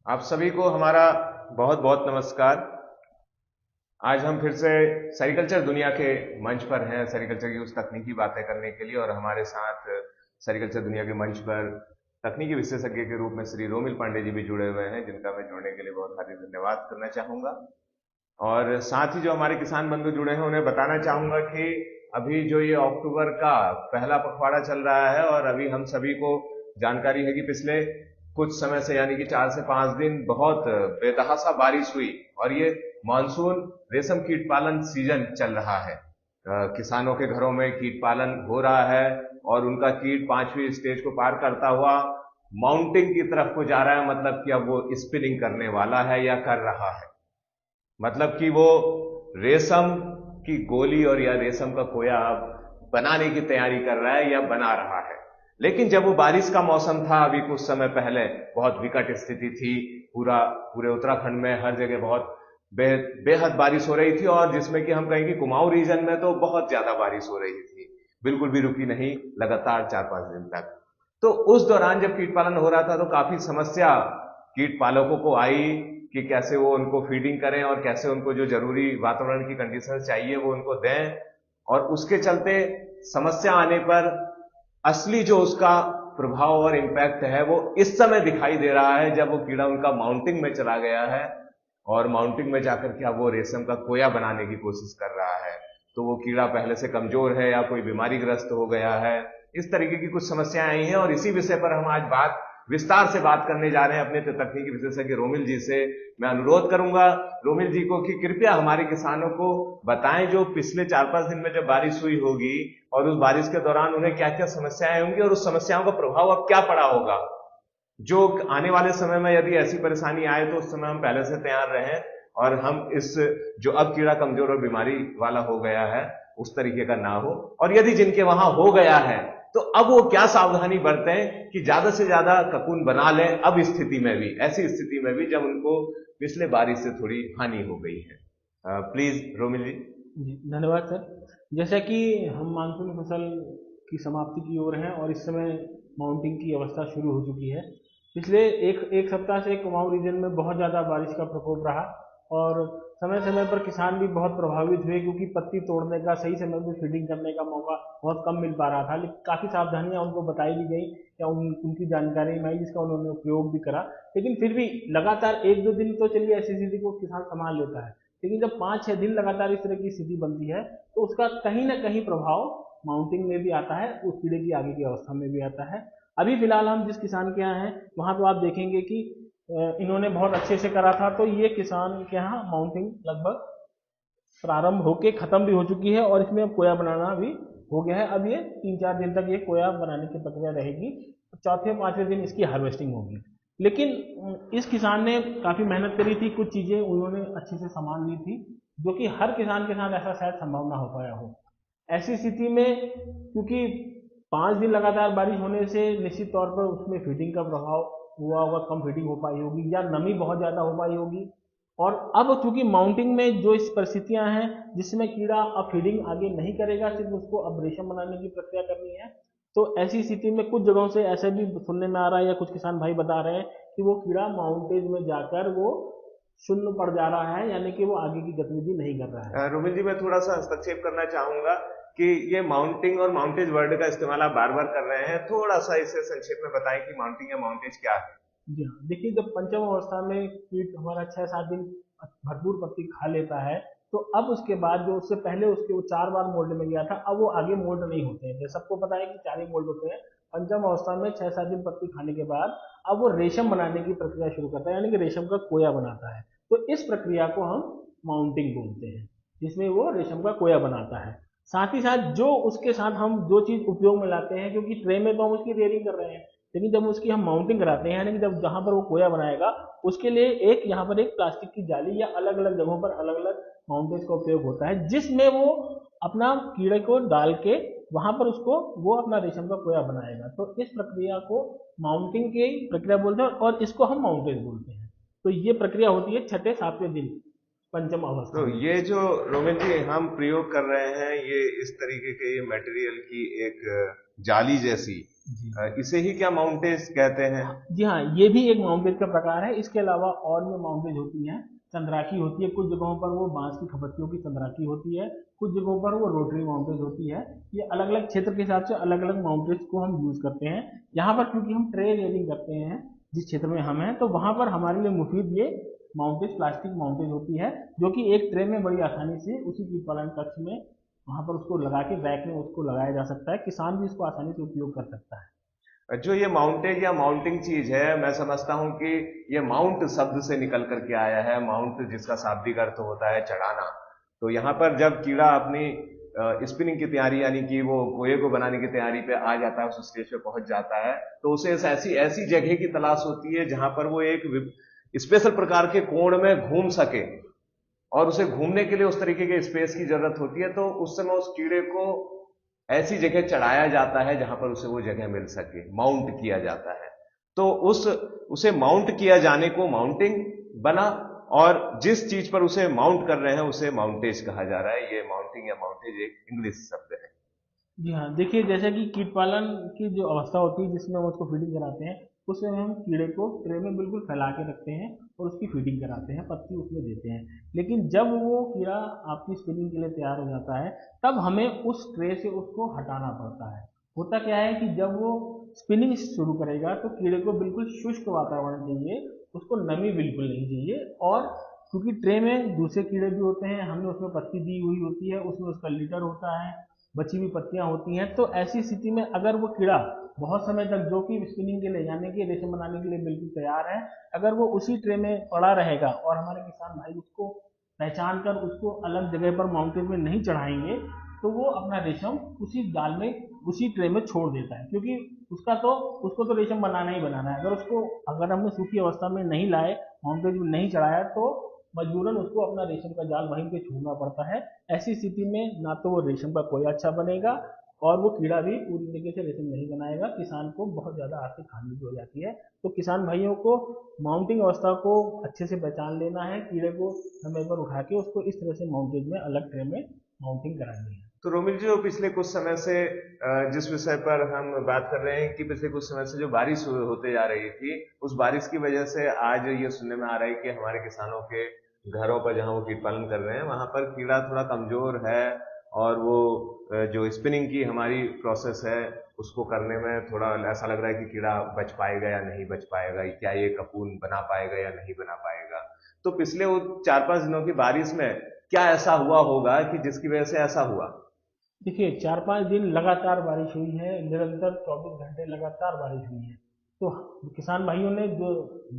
आप सभी को हमारा बहुत बहुत नमस्कार। आज हम फिर से सेरिकल्चर दुनिया के मंच पर हैं, सेरिकल्चर की उस तकनीकी बातें करने के लिए, और हमारे साथ सेरिकल्चर दुनिया के मंच पर तकनीकी विशेषज्ञ के रूप में श्री रोमिल पांडे जी भी जुड़े हुए हैं, जिनका मैं जुड़ने के लिए बहुत हार्दिक धन्यवाद करना चाहूंगा। और साथ ही जो हमारे किसान बंधु जुड़े हैं उन्हें बताना चाहूंगा कि अभी जो ये अक्टूबर का पहला पखवाड़ा चल रहा है, और अभी हम सभी को जानकारी है कि पिछले कुछ समय से यानी कि 4 से 5 दिन बहुत बेतहासा बारिश हुई, और ये मानसून रेशम कीट पालन सीजन चल रहा है। किसानों के घरों में कीट पालन हो रहा है और उनका कीट 5वीं स्टेज को पार करता हुआ माउंटिंग की तरफ को जा रहा है। मतलब कि अब वो स्पिनिंग करने वाला है या कर रहा है, मतलब कि वो रेशम की गोली और या रेशम का कोया बनाने की तैयारी कर रहा है या बना रहा है। लेकिन जब वो बारिश का मौसम था, अभी कुछ समय पहले बहुत विकट स्थिति थी, पूरे उत्तराखंड में हर जगह बहुत बेहद बारिश हो रही थी, और जिसमें कि हम कहेंगे कुमाऊं रीजन में तो बहुत ज्यादा बारिश हो रही थी, बिल्कुल भी रुकी नहीं, लगातार 4-5 दिन तक। तो उस दौरान जब कीट पालन हो रहा था तो काफी समस्या कीट पालकों को आई कि कैसे वो उनको फीडिंग करें और कैसे उनको जो जरूरी वातावरण की कंडीशन चाहिए वो उनको दें। और उसके चलते समस्या आने पर असली जो उसका प्रभाव और इंपैक्ट है वो इस समय दिखाई दे रहा है, जब वो कीड़ा उनका माउंटिंग में चला गया है और माउंटिंग में जाकर के अब वो रेशम का कोया बनाने की कोशिश कर रहा है। तो वो कीड़ा पहले से कमजोर है या कोई बीमारी ग्रस्त हो गया है, इस तरीके की कुछ समस्याएं आई हैं, और इसी विषय पर हम आज विस्तार से बात करने जा रहे हैं अपने तकनीकी विशेषज्ञ रोमिल जी से। मैं अनुरोध करूंगा रोमिल जी को कि कृपया हमारे किसानों को बताएं, जो पिछले 4-5 दिन में जब बारिश हुई होगी और उस बारिश के दौरान उन्हें क्या क्या समस्याएं होंगी और उस समस्याओं का प्रभाव अब क्या पड़ा होगा, जो आने वाले समय में यदि ऐसी परेशानी आए तो उस समय हम पहले से तैयार रहें और हम इस जो अब कीड़ा कमजोर और बीमारी वाला हो गया है उस तरीके का ना हो। और यदि जिनके वहां हो गया है तो अब वो क्या सावधानी बरतें कि ज्यादा से ज्यादा ककून बना लें, अब स्थिति में भी, ऐसी स्थिति में भी जब उनको पिछले बारिश से थोड़ी हानि हो गई है। प्लीज रोमिल जी। जी धन्यवाद सर। जैसा कि हम मानसून फसल की समाप्ति की ओर हैं और इस समय माउंटिंग की अवस्था शुरू हो चुकी है। पिछले एक सप्ताह से कुमाऊं रीजन में बहुत ज़्यादा बारिश का प्रकोप रहा और समय समय पर किसान भी बहुत प्रभावित हुए, क्योंकि पत्ती तोड़ने का, सही समय पर फीडिंग करने का मौका बहुत कम मिल पा रहा था। लेकिन काफ़ी सावधानियां उनको बताई भी गई या उनकी जानकारी में आई, जिसका उन्होंने उपयोग भी करा। लेकिन फिर भी लगातार 1-2 दिन तो चलिए ऐसी स्थिति को किसान संभाल लेता है, लेकिन जब 5-6 दिन लगातार इस तरह की स्थिति बनती है तो उसका कहीं ना कहीं प्रभाव माउंटिंग में भी आता है, उस कीड़े की आगे की अवस्था में भी आता है। अभी फिलहाल हम जिस किसान के यहाँ हैं वहाँ तो आप देखेंगे कि इन्होंने बहुत अच्छे से करा था, तो ये किसान के यहाँ माउंटिंग लगभग प्रारंभ होके खत्म भी हो चुकी है और इसमें अब कोया बनाना भी हो गया है। अब ये 3-4 दिन तक ये कोया बनाने की प्रक्रिया रहेगी, चौथे-5वें दिन इसकी हार्वेस्टिंग होगी। लेकिन इस किसान ने काफ़ी मेहनत करी थी, कुछ चीज़ें उन्होंने अच्छे से संभाल ली थी, जो कि हर किसान के साथ ऐसा शायद संभव ना हो पाया हो। ऐसी स्थिति में क्योंकि 5 दिन लगातार बारिश होने से निश्चित तौर पर उसमें फीडिंग का प्रभाव हुआ होगा, कम फीडिंग हो पाई होगी या नमी बहुत ज़्यादा हो पाई होगी। और अब चूंकि माउंटिंग में जो इस परिस्थितियां हैं जिसमें कीड़ा अब फीडिंग आगे नहीं करेगा, सिर्फ उसको अब रेशम बनाने की प्रक्रिया करनी है, तो ऐसी स्थिति में कुछ जगहों से ऐसे भी सुनने में आ रहा है या कुछ किसान भाई बता रहे हैं कि वो कीड़ा माउंटेज में जाकर वो शून्य पड़ जा रहा है, यानी कि वो आगे की गतिविधि नहीं कर रहा है। रोमिल जी, मैं थोड़ा सा हस्तक्षेप करना चाहूंगा कि ये माउंटिंग और माउंटेज वर्ड का इस्तेमाल आप बार बार कर रहे हैं, थोड़ा सा इसे संक्षेप में बताएं कि माउंटिंग या माउंटेज क्या है। जी हाँ, देखिए जब पंचम अवस्था में कीट हमारा 6-7 दिन भरपूर पत्ती खा लेता है, तो अब उसके बाद जो उससे पहले उसके वो 4 बार मोल्ड में गया था, अब वो आगे मोल्ड नहीं होते हैं। जैसे सबको पता है कि 4 ही मोल्ड होते हैं। पंचम अवस्था में 6-7 दिन पत्ती खाने के बाद अब वो रेशम बनाने की प्रक्रिया शुरू करता है, यानी कि रेशम का कोया बनाता है। तो इस प्रक्रिया को हम माउंटिंग बोलते हैं, जिसमें वो रेशम का कोया बनाता है। साथ ही साथ जो उसके साथ हम जो चीज उपयोग में लाते हैं, क्योंकि ट्रे में तो हम उसकी रेयरिंग कर रहे हैं, लेकिन जब उसकी हम माउंटिंग कराते हैं, यानी कि जब जहां पर वो कोया बनाएगा उसके लिए एक यहाँ पर एक प्लास्टिक की जाली या अलग अलग जगहों पर अलग अलग माउंटेज का उपयोग होता है, जिसमें वो अपना कीड़े को डाल के वहां पर उसको वो अपना रेशम का कोया बनाएगा। तो इस प्रक्रिया को माउंटिंग की प्रक्रिया बोलते हैं और इसको हम माउंटेज बोलते हैं। तो ये प्रक्रिया होती है 6-7वें दिन, पंचम अवस्था तो में। ये जो रोमिल जी हम प्रयोग कर रहे हैं, ये इस तरीके के ये मटेरियल की एक जाली जैसी, जी इसे ही क्या माउंटेज कहते हैं? जी हाँ, ये भी एक माउंटेज का प्रकार है। इसके अलावा और भी माउंटेज होती हैं। चंद्राकी होती है, कुछ जगहों पर वो बांस की खपतियों की चंद्राकी होती है, कुछ जगहों पर वो रोटरी माउंटेज होती है। ये अलग अलग क्षेत्र के हिसाब से अलग अलग माउंटेज को हम यूज करते हैं। यहाँ पर क्योंकि हम ट्रे रेलिंग करते हैं जिस क्षेत्र में हम हैं, तो वहाँ पर हमारे लिए मुफीद ये माउंटेज प्लास्टिक माउंटेज होती है, जो कि एक ट्रे में बड़ी आसानी से उसी कीट पालन कक्ष में वहाँ पर उसको लगा के रैक में उसको लगाया जा सकता है। किसान भी इसको आसानी से उपयोग कर सकता है। जो ये माउंटेज या माउंटिंग चीज है, मैं समझता हूं कि ये माउंट शब्द से निकल करके आया है। माउंट जिसका शाब्दिक अर्थ होता है चढ़ाना। तो यहाँ पर जब कीड़ा अपनी स्पिनिंग की तैयारी, यानी कि वो गोए को बनाने की तैयारी पे आ जाता है, उस स्टेज पे पहुंच जाता है, तो उसे ऐसी ऐसी जगह की तलाश होती है जहां पर वो एक स्पेशल प्रकार के कोण में घूम सके, और उसे घूमने के लिए उस तरीके के स्पेस की जरूरत होती है। तो उस समय उस कीड़े को ऐसी जगह चढ़ाया जाता है जहां पर उसे वो जगह मिल सके, माउंट किया जाता है। तो उसे माउंट किया जाने को माउंटिंग बना, और जिस चीज पर उसे माउंट कर रहे हैं उसे माउंटेज कहा जा रहा है। ये माउंटिंग या माउंटेज एक इंग्लिश शब्द है। जी हाँ, देखिए जैसे कि कीट पालन की जो अवस्था होती है जिसमें हम उसको फीडिंग कराते हैं, उसमें हम कीड़े को ट्रे में बिल्कुल फैला के रखते हैं और उसकी फीडिंग कराते हैं, पत्ती उसमें देते हैं। लेकिन जब वो कीड़ा आपकी स्पिनिंग के लिए तैयार हो जाता है, तब हमें उस ट्रे से उसको हटाना पड़ता है। होता क्या है कि जब वो स्पिनिंग शुरू करेगा तो कीड़े को बिल्कुल शुष्क वातावरण चाहिए, उसको नमी बिल्कुल नहीं चाहिए। और क्योंकि ट्रे में दूसरे कीड़े भी होते हैं, हमने उसमें पत्ती दी हुई होती है, उसमें उसका लीटर होता है, बची हुई पत्तियां होती हैं, तो ऐसी स्थिति में अगर वो कीड़ा बहुत समय तक, जो कि स्पिनिंग के लिए यानी कि रेशम बनाने के लिए बिल्कुल तैयार है, अगर वो उसी ट्रे में पड़ा रहेगा और हमारे किसान भाई उसको पहचान कर उसको अलग जगह पर माउंटेन में नहीं चढ़ाएंगे, तो वो अपना रेशम उसी जाल में, उसी ट्रे में छोड़ देता है। क्योंकि उसको तो रेशम बनाना ही बनाना है। अगर हमने सूखी अवस्था में नहीं लाए, माउंटेन में नहीं चढ़ाया, तो मजबूरन उसको अपना रेशम का जाल वहीं पे छोड़ना पड़ता है। ऐसी स्थिति में ना तो वो रेशम का कोई अच्छा बनेगा और वो कीड़ा भी पूरी तरीके से रेशम नहीं बनाएगा। किसान को बहुत ज़्यादा आर्थिक हानि भी हो जाती है। तो किसान भाइयों को माउंटिंग अवस्था को अच्छे से पहचान लेना है, कीड़े को समय पर उठा के उसको इस तरह से माउंटेज में अलग ट्रे में माउंटिंग करानी है। तो रोमिल जी, जो पिछले कुछ समय से जिस विषय पर हम बात कर रहे हैं कि पिछले कुछ समय से जो बारिश होते जा रही थी, उस बारिश की वजह से आज ये सुनने में आ रहा है कि हमारे किसानों के घरों पर जहां वो कीट पालन कर रहे हैं वहां पर कीड़ा थोड़ा कमजोर है, और वो जो स्पिनिंग की हमारी प्रोसेस है उसको करने में थोड़ा ऐसा लग रहा है कि कीड़ा बच पाएगा या नहीं बच पाएगा, क्या ये कपून बना पाएगा या नहीं बना पाएगा। तो पिछले वो 4-5 दिनों की बारिश में क्या ऐसा हुआ होगा कि जिसकी वजह से ऐसा हुआ? देखिए 4-5 दिन लगातार बारिश हुई है, निरंतर 24 घंटे लगातार बारिश हुई है। तो किसान भाइयों ने जो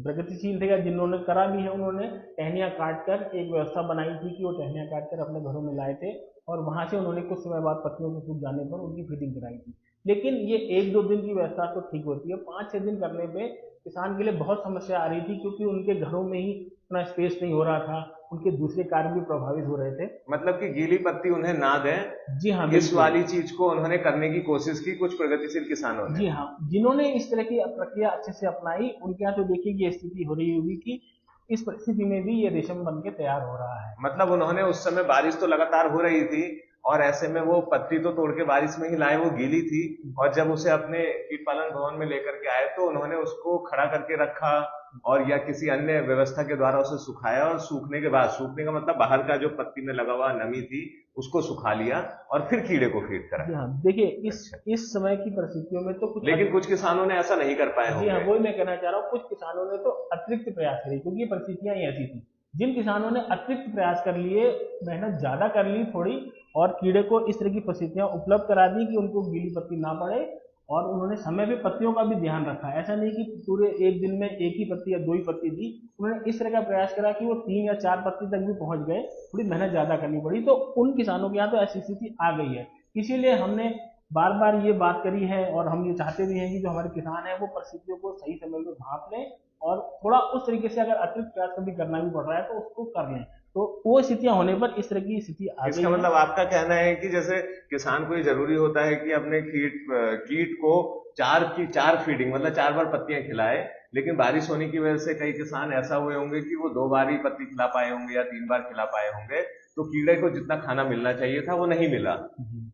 प्रगतिशील थे या जिन्होंने करा भी है, उन्होंने टहनियाँ काट कर एक व्यवस्था बनाई थी कि वो टहनियाँ काट कर अपने घरों में लाए थे, और वहां से उन्होंने कुछ समय बाद पत्तियों के सूख जाने पर उनकी फीडिंग कराई थी। लेकिन ये 1-2 दिन की व्यवस्था तो ठीक होती है, 5-6 दिन करने पे किसान के लिए बहुत समस्या आ रही थी, क्योंकि उनके घरों में ही उतना स्पेस नहीं हो रहा था, उनके दूसरे कार्य भी प्रभावित हो रहे थे। मतलब कि गीली पत्ती उन्हें ना दें, जी हाँ, इस बिल्कुल। वाली चीज को उन्होंने करने की कोशिश की कुछ प्रगतिशील किसानों ने। जी हाँ, जिन्होंने इस तरह की प्रक्रिया अच्छे से अपनाई, उनके यहाँ तो देखिए ये स्थिति हो रही होगी कि इस परिस्थिति में भी ये रेशम बन के तैयार हो रहा है। मतलब उन्होंने उस समय, बारिश तो लगातार हो रही थी और ऐसे में वो पत्ती तो तोड़ के बारिश में ही लाए, वो गीली थी, और जब उसे अपने कीट पालन भवन में लेकर के आए तो उन्होंने उसको खड़ा करके रखा और या किसी अन्य व्यवस्था के द्वारा उसे सुखाया, और सूखने के बाद, सूखने का मतलब बाहर का जो पत्ती में लगा हुआ नमी थी उसको सुखा लिया और फिर कीड़े को फीड जी कराया। हाँ, देखिए अच्छा। इस समय की परिस्थितियों में तो लेकिन कुछ किसानों ने ऐसा नहीं कर पाए जी हाँ, होंगे। वही मैं कहना चाह रहा हूँ, कुछ किसानों ने तो अतिरिक्त प्रयास करे, क्योंकि परिस्थितियां ही ऐसी थी। जिन किसानों ने अतिरिक्त प्रयास कर लिए, मेहनत ज्यादा कर ली थोड़ी, और कीड़े को इस तरह की परिस्थितियां उपलब्ध करा दी कि उनको गीली पत्ती ना पड़े, और उन्होंने समय पे पत्तियों का भी ध्यान रखा। ऐसा नहीं कि पूरे एक दिन में एक ही पत्ती या दो ही पत्ती दी, उन्होंने इस तरह का प्रयास करा कि वो 3 या 4 पत्ती तक भी पहुंच गए। थोड़ी मेहनत ज्यादा करनी पड़ी, तो उन किसानों के यहाँ तो ऐसी स्थिति आ गई है। इसीलिए हमने बार बार ये बात करी है, और हम ये चाहते भी हैं कि जो हमारे किसान हैं वो परिस्थितियों को सही समय में भांप लें, और थोड़ा उस तरीके से अगर अतिरिक्त प्रयास कभी करना भी पड़ रहा है तो उसको कर लें। तो वो स्थितियां होने पर इस तरह की स्थिति आ गई इसका है। मतलब आपका कहना है कि जैसे किसान को ये जरूरी होता है कि अपने कीट को चार फीडिंग, मतलब 4 बार पत्तियां खिलाए, लेकिन बारिश होने की वजह से कई किसान ऐसा हुए होंगे कि वो 2 बार ही पत्ती खिला पाए होंगे या 3 बार खिला पाए होंगे, तो कीड़े को जितना खाना मिलना चाहिए था वो नहीं मिला।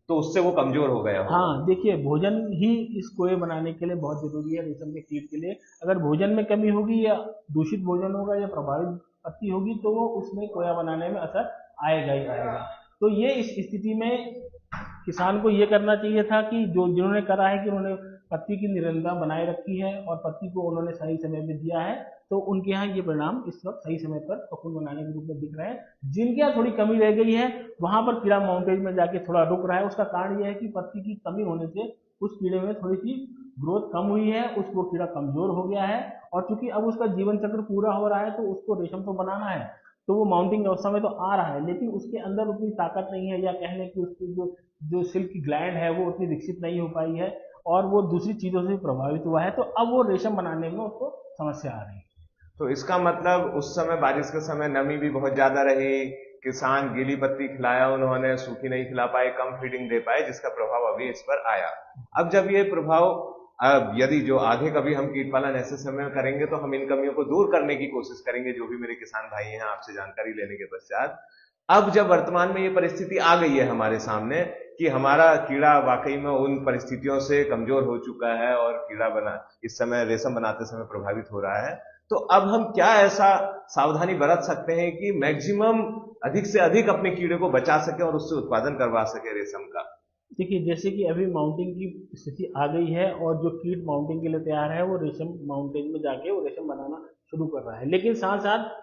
तो उससे वो कमजोर हो गया होगा। हाँ देखिए, भोजन ही इस कोए बनाने के लिए बहुत जरूरी है रेशम के कीट के लिए। अगर भोजन में कमी होगी या दूषित भोजन होगा या प्रभावित पत्ती होगी तो वो उसमें कोया बनाने में असर आएगा ही आएगा। तो ये इस स्थिति में किसान को ये करना चाहिए था कि जो जिन्होंने करा है कि उन्होंने पत्ती की निरंतरता बनाए रखी है और पत्ती को उन्होंने सही समय में दिया है, तो उनके यहाँ ये परिणाम इस वक्त सही समय पर कपून बनाने के रूप में दिख रहे हैं। जिनके यहाँ थोड़ी कमी रह गई है वहां पर कीड़ा माउंटेज में जाके थोड़ा रुक रहा है। उसका कारण यह है कि पत्ती की कमी होने से उस कीड़े में थोड़ी सी ग्रोथ कम हुई है, उसको कीड़ा कमजोर हो गया है। और चूंकि अब उसका जीवन चक्र पूरा हो रहा है तो उसको रेशम तो बनाना है, तो वो माउंटिंग अवस्था में तो आ रहा है, लेकिन उसके अंदर उतनी ताकत नहीं है, या कहने की उसकी जो जो सिल्क की ग्लैंड है वो उतनी विकसित नहीं हो पाई है और वो दूसरी चीजों से प्रभावित हुआ है, तो अब वो रेशम बनाने में उसको समस्या आ रही है। तो इसका मतलब उस समय बारिश के समय नमी भी बहुत ज्यादा रही, किसान गीली पत्ती खिलाया उन्होंने, सूखी नहीं खिला पाए, कम फीडिंग दे पाए, जिसका प्रभाव अभी इस पर आया। अब जब ये प्रभाव, अब यदि जो आगे कभी हम कीट पालन ऐसे समय में करेंगे तो हम इन कमियों को दूर करने की कोशिश करेंगे, जो भी मेरे किसान भाई हैं आपसे जानकारी लेने के पश्चात। अब जब वर्तमान में ये परिस्थिति आ गई है हमारे सामने कि हमारा कीड़ा वाकई में उन परिस्थितियों से कमजोर हो चुका है और कीड़ा बना इस समय रेशम बनाते समय प्रभावित हो रहा है, तो अब हम क्या ऐसा सावधानी बरत सकते हैं कि मैक्सिमम अधिक से अधिक अपने कीड़े को बचा सके और उससे उत्पादन करवा सके रेशम का। देखिए, जैसे कि अभी माउंटिंग की स्थिति आ गई है और जो कीट माउंटिंग के लिए तैयार है वो रेशम माउंटेन में जाके वो रेशम बनाना शुरू कर रहा है, लेकिन साथ साथ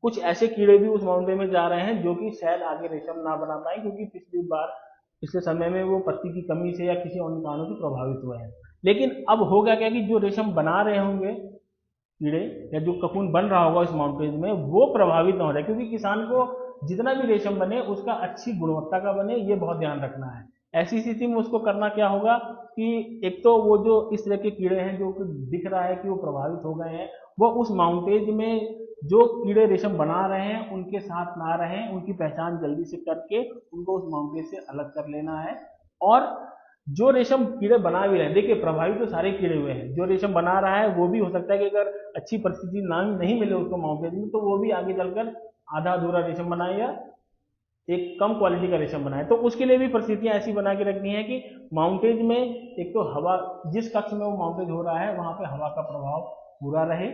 कुछ ऐसे कीड़े भी उस माउंटेन में जा रहे हैं जो कि शायद आगे रेशम ना बना पाए, क्योंकि पिछले समय में वो पत्ती की कमी से या किसी अन्य कारणों से प्रभावित हुए हैं। लेकिन अब होगा क्या कि जो रेशम बना रहे होंगे कीड़े या जो ककून बन रहा होगा इस माउंटेन में वो प्रभावित ना हो जाए, क्योंकि किसान को जितना भी रेशम बने उसका अच्छी गुणवत्ता का बने, ये बहुत ध्यान रखना है। ऐसी स्थिति में उसको करना क्या होगा कि एक तो वो जो इस तरह के कीड़े हैं जो कि दिख रहा है कि वो प्रभावित हो गए हैं, वो उस माउंटेज में जो कीड़े रेशम बना रहे हैं उनके साथ ना रहें, उनकी पहचान जल्दी से करके उनको उस माउंटेज से अलग कर लेना है। और जो रेशम कीड़े बना भी रहे हैं, देखिए प्रभावित तो सारे कीड़े हुए हैं, जो रेशम बना रहा है वो भी हो सकता है कि अगर अच्छी परिस्थिति ना नहीं मिले उसको माउंटेज में तो वो भी आगे चलकर आधा अधूरा रेशम बनाए या एक कम क्वालिटी का रेशम बनाए। तो उसके लिए भी परिस्थितियां ऐसी बना के रखनी है कि माउंटेज में एक तो हवा, जिस कक्ष में वो माउंटेज हो रहा है वहां पे हवा का प्रभाव पूरा रहे,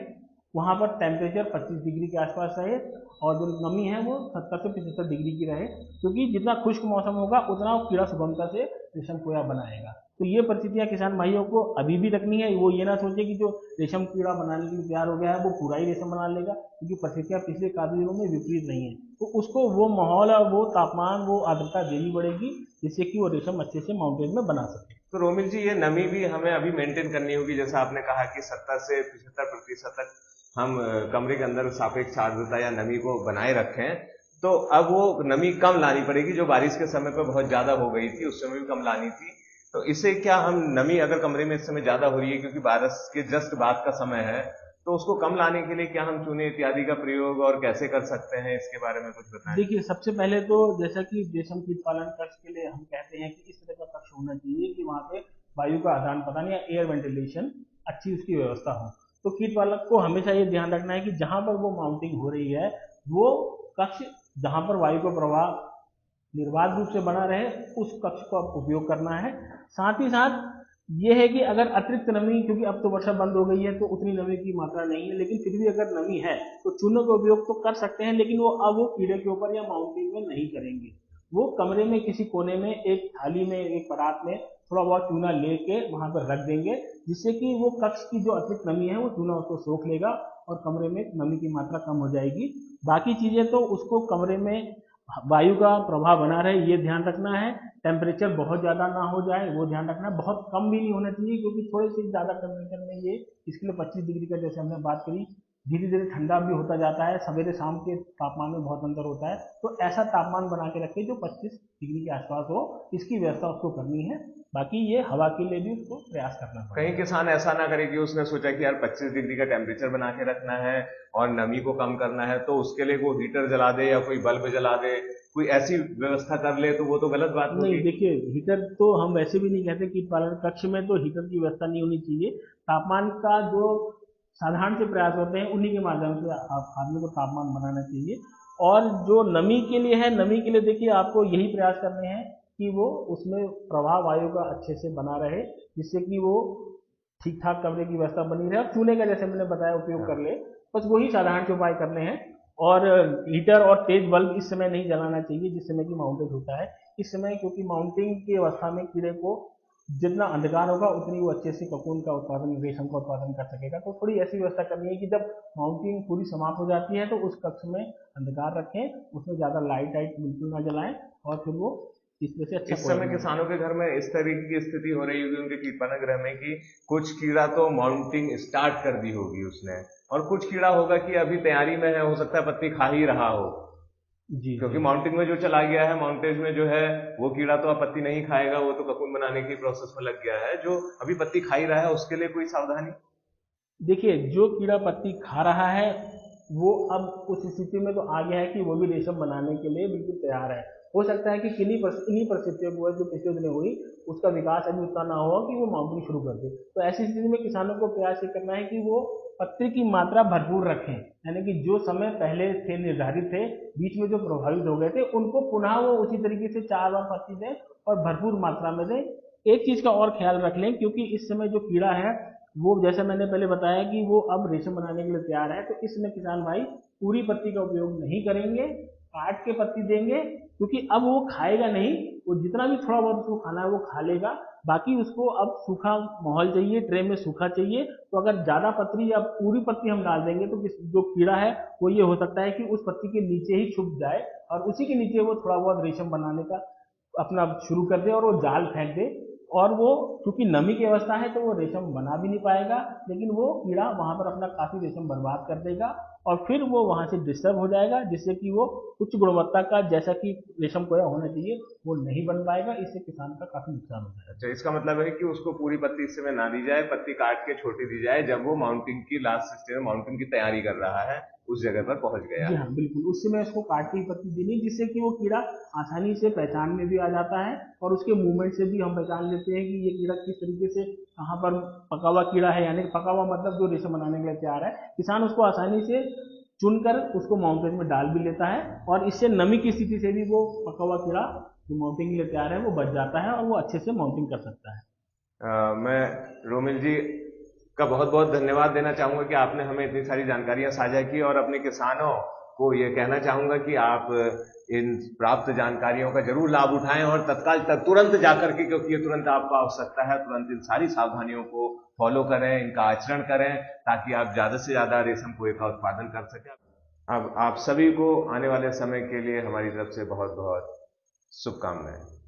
वहां पर टेम्परेचर 25 डिग्री के आसपास रहे और जो नमी है वो 70 से 75 डिग्री की रहे, क्योंकि जितना खुश्क मौसम होगा उतना वो कीड़ा सुगमता से रेशम कोया बनाएगा। तो ये परिस्थितियां किसान भाइयों को अभी भी रखनी है। वो ये ना सोचे कि जो रेशम कीड़ा बनाने के लिए तैयार हो गया है वो पूरा ही रेशम बना लेगा, क्योंकि परिस्थितियां पिछले काफी दिनों में विपरीत नहीं है। तो उसको वो माहौल और वो तापमान वो आर्द्रता देनी पड़ेगी जिससे कि वो रेशम अच्छे से माउंटेन में बना सके। तो रोमिल जी, ये नमी भी हमें अभी मेंटेन करनी होगी, जैसा आपने कहा कि 70 से 75% तक हम कमरे के अंदर सापेक्ष आर्द्रता या नमी को बनाए रखें। तो अब वो नमी कम लानी पड़ेगी, जो बारिश के समय पर बहुत ज्यादा हो गई थी उस समय भी कम लानी थी। तो इसे क्या हम नमी अगर कमरे में इस समय ज्यादा हो रही है क्योंकि बारिश के जस्ट बाद का समय है, तो उसको कम लाने के लिए क्या हम चूने इत्यादि का प्रयोग और कैसे कर सकते हैं, इसके बारे में कुछ बताएं। देखिए, सबसे पहले तो जैसा कि रेशम कीट पालन कक्ष के लिए हम कहते हैं कि इस तरह का कक्ष होना चाहिए कि वहां पे वायु का आदान प्रदान या एयर वेंटिलेशन अच्छी उसकी व्यवस्था हो। तो कीट पालक को हमेशा ये ध्यान रखना है कि जहां पर वो माउंटिंग हो रही है वो कक्ष जहां पर वायु का प्रवाह निर्बाध रूप से बना रहे उस कक्ष को आप उपयोग करना है। साथ ही साथ ये है कि अगर अतिरिक्त नमी, क्योंकि अब तो वर्षा बंद हो गई है तो उतनी नमी की मात्रा नहीं है, लेकिन फिर भी अगर नमी है तो चूनों का उपयोग तो कर सकते हैं, लेकिन वो अब वो कीड़े के ऊपर या माउंटिंग में नहीं करेंगे। वो कमरे में किसी कोने में एक थाली में एक परात में थोड़ा बहुत चूना लेके वहां पर रख देंगे, जिससे कि वो कक्ष की जो अतिरिक्त नमी है वो चूना उसको सोख लेगा और कमरे में नमी की मात्रा कम हो जाएगी। बाकी चीजें तो उसको कमरे में वायु का प्रभाव बना रहे ये ध्यान रखना है। टेम्परेचर बहुत ज़्यादा ना हो जाए वो ध्यान रखना है, बहुत कम भी नहीं होना चाहिए, क्योंकि थोड़े से ज़्यादा टेम्परेचर में ये इसके लिए 25 डिग्री का जैसे हमने बात करी धीरे धीरे ठंडा भी होता जाता है, सवेरे शाम के तापमान में बहुत अंतर होता है। तो ऐसा तापमान बना के रखे जो 25 डिग्री के आसपास हो, इसकी व्यवस्था उसको करनी है। बाकी ये हवा के लिए भी उसको प्रयास करना कहीं पड़ेगा। किसान ऐसा ना करे कि उसने सोचा कि यार 25 डिग्री का टेम्परेचर बना के रखना है और नमी को कम करना है तो उसके लिए वो हीटर जला दे या कोई बल्ब जला दे, कोई ऐसी व्यवस्था कर ले, तो वो तो गलत बात नहीं, होगी। देखिए हीटर तो हम वैसे भी नहीं कहते, कीट पालन कक्ष में तो हीटर की व्यवस्था नहीं होनी चाहिए। तापमान का जो साधारण से प्रयास होते हैं उन्हीं के माध्यम से आदमी को तापमान बनाना चाहिए। और जो नमी के लिए है, नमी के लिए देखिए आपको यही प्रयास करने हैं कि वो उसमें प्रवाह वायु का अच्छे से बना रहे, जिससे कि वो ठीक ठाक कमरे की व्यवस्था बनी रहे और चूने का जैसे मैंने बताया उपयोग कर ले। बस वही साधारण से उपाय करने हैं। और हीटर और तेज बल्ब इस समय नहीं जलाना चाहिए जिस समय की माउंटेज होता है इस समय, क्योंकि माउंटिंग की अवस्था में कीड़े को जितना अंधकार होगा उतनी वो अच्छे से ककून का उत्पादन, रेशम का उत्पादन कर सकेगा। तो थोड़ी ऐसी व्यवस्था करनी है कि जब माउंटिंग पूरी समाप्त हो जाती है तो उस कक्ष में अंधकार रखें, उसमें ज़्यादा लाइट बिल्कुल ना जलाएं और फिर वो इस तरह से अच्छा इस समय किसानों के घर में इस तरीके की स्थिति हो रही होगी उनके कीटनाशक में कि कुछ कीड़ा तो माउंटिंग स्टार्ट कर दी होगी उसने, और कुछ कीड़ा होगा कि अभी तैयारी में है, हो सकता है पत्ती खा ही रहा हो, जी क्योंकि जी माउंटिंग में जो चला गया है, माउंटेज में जो है वो कीड़ा तो अब पत्ती नहीं खाएगा, वो तो ककून बनाने की प्रोसेस में लग गया है। जो अभी पत्ती खा ही रहा है उसके लिए कोई सावधानी? देखिए, जो कीड़ा पत्ती खा रहा है वो अब उस स्थिति में तो आ गया है कि वो भी रेशम बनाने के लिए बिल्कुल तैयार है। हो सकता है कि इन्हीं परिस्थितियों की वजह जो पिछले दिनों हुई उसका विकास अभी उतना ना हो कि वो माउंटिंग शुरू कर दे। तो ऐसी स्थिति में किसानों को प्रयास ये करना है कि वो पत्ती की मात्रा भरपूर रखें, यानी कि जो समय पहले थे निर्धारित थे, बीच में जो प्रभावित हो गए थे उनको पुनः वो उसी तरीके से 4 बार पत्ती दें और भरपूर मात्रा में दें। एक चीज का और ख्याल रख लें, क्योंकि इस समय जो कीड़ा है वो जैसा मैंने पहले बताया कि वो अब रेशम बनाने के लिए तैयार है, तो इसमें किसान भाई पूरी पत्ती का उपयोग नहीं करेंगे, काट के पत्ती देंगे, क्योंकि अब वो खाएगा नहीं। वो जितना भी थोड़ा बहुत उसको खाना है वो खा लेगा, बाकी उसको अब सूखा माहौल चाहिए, ट्रे में सूखा चाहिए। तो अगर ज्यादा पत्ती या पूरी पत्ती हम डाल देंगे तो जो कीड़ा है वो ये हो सकता है कि उस पत्ती के नीचे ही छुप जाए और उसी के नीचे वो थोड़ा बहुत रेशम बनाने का अपना शुरू कर दे और वो जाल फेंक दे। और वो चूंकि नमी की अवस्था है तो वो रेशम बना भी नहीं पाएगा, लेकिन वो कीड़ा वहां पर अपना काफी रेशम बर्बाद कर देगा और फिर वो वहां से डिस्टर्ब हो जाएगा, जिससे कि वो उच्च गुणवत्ता का जैसा कि रेशम कोया होना चाहिए वो नहीं बन पाएगा। इससे किसान का काफी नुकसान हो जाएगा। अच्छा, इसका मतलब है कि उसको पूरी पत्ती इस समय ना दी जाए, पत्ती काट के छोटी दी जाए जब वो माउंटिंग की लास्ट स्टेज में माउंटिंग की तैयारी कर रहा है, उस जगह पर पहुंच गया जी है। हाँ, बिल्कुल उस समय उसको काट के ही पत्ती देनी, जिससे कि वो कीड़ा आसानी से पहचान में भी आ जाता है और उसके मूवमेंट से भी हम पहचान लेते हैं कि ये कीड़ा किस तरीके से कहाँ पर पका हुआ कीड़ा है, यानी पका हुआ मतलब जो रेशम बनाने के लिए तैयार है। किसान उसको आसानी से चुनकर उसको माउंटेन में डाल भी लेता है और इससे नमी की स्थिति से भी वो पका हुआ कीड़ा जो माउंटिंग के लिए तैयार है वो बच जाता है और वो अच्छे से माउंटिंग कर सकता है। मैं रोमिल जी का बहुत बहुत धन्यवाद देना चाहूंगा कि आपने हमें इतनी सारी जानकारियां साझा की, और अपने किसानों को ये कहना चाहूंगा कि आप इन प्राप्त जानकारियों का जरूर लाभ उठाएं और तत्काल तुरंत जाकर के, क्योंकि ये तुरंत आपको आवश्यकता है, तुरंत इन सारी सावधानियों को फॉलो करें, इनका आचरण करें, ताकि आप ज्यादा से ज्यादा रेशम कोए का उत्पादन कर सकें। अब आप सभी को आने वाले समय के लिए हमारी तरफ से बहुत बहुत शुभकामनाएं।